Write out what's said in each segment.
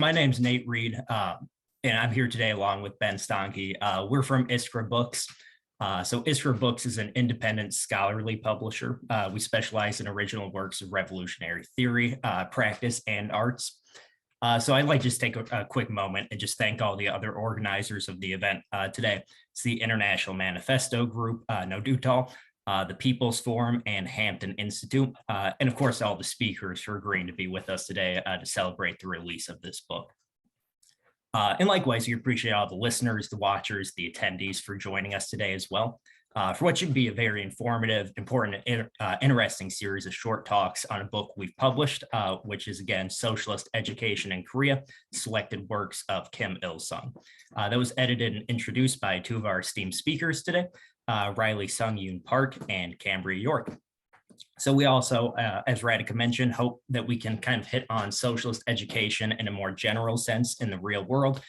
My name's Nate Reed, and I'm here today along with Ben Stonke. We're from Iskra Books. So Iskra Books is an independent scholarly publisher. We specialize in original works of revolutionary theory, practice, and arts. So I'd like to just take a quick moment and just thank all the other organizers of the event today. It's the International Manifesto Group, Nodutal, the People's Forum, and Hampton Institute, and of course, all the speakers for agreeing to be with us today to celebrate the release of this book. And likewise, we appreciate all the listeners, the watchers, the attendees for joining us today as well, for what should be a very informative, important, and interesting series of short talks on a book we've published, which is, again, Socialist Education in Korea, Selected Works of Kim Il-sung. That was edited and introduced by two of our esteemed speakers today, Riley Sung-Yoon Park and Cambria York. So we also, as Radhika mentioned, hope that we can kind of hit on socialist education in a more general sense in the real world,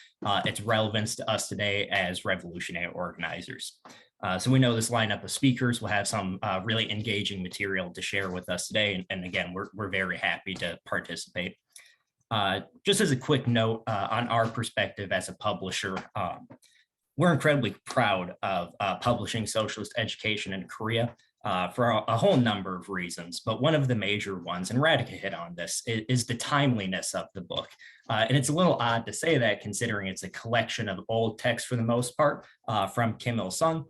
its relevance to us today as revolutionary organizers. So we know this lineup of speakers will have some really engaging material to share with us today. And again, we're very happy to participate. Just as a quick note on our perspective as a publisher, we're incredibly proud of publishing Socialist Education in Korea for a whole number of reasons. But one of the major ones, and Radhika hit on this, is the timeliness of the book. And it's a little odd to say that considering it's a collection of old texts for the most part from Kim Il-sung.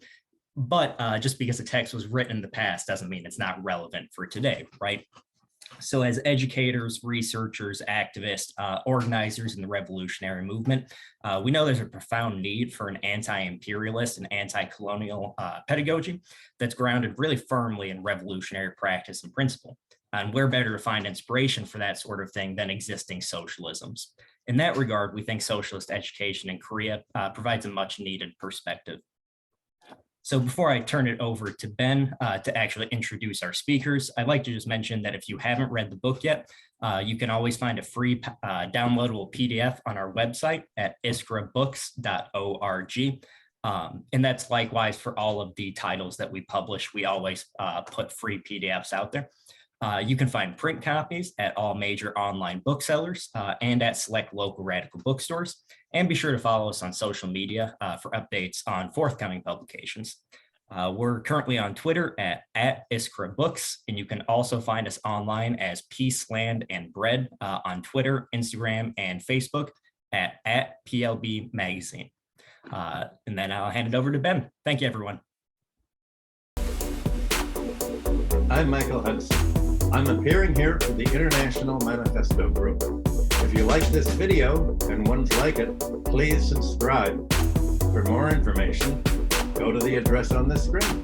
But just because a text was written in the past doesn't mean it's not relevant for today, right? So as educators, researchers, activists, organizers in the revolutionary movement, we know there's a profound need for an anti-imperialist and anti-colonial pedagogy that's grounded really firmly in revolutionary practice and principle. And where better to find inspiration for that sort of thing than existing socialisms. In that regard, we think socialist education in Korea provides a much needed perspective. So before I turn it over to Ben to actually introduce our speakers, I'd like to just mention that if you haven't read the book yet, you can always find a free downloadable PDF on our website at iskrabooks.org. And that's likewise for all of the titles that we publish. We always put free PDFs out there. You can find print copies at all major online booksellers and at select local radical bookstores. And be sure to follow us on social media for updates on forthcoming publications. We're currently on Twitter at Iskra Books, and you can also find us online as Peace, Land, and Bread on Twitter, Instagram, and Facebook at PLB Magazine. And then I'll hand it over to Ben. Thank you, everyone. I'm Michael Hudson. I'm appearing here for the International Manifesto Group. If you like this video and ones like it, please subscribe. For more information, go to the address on the screen.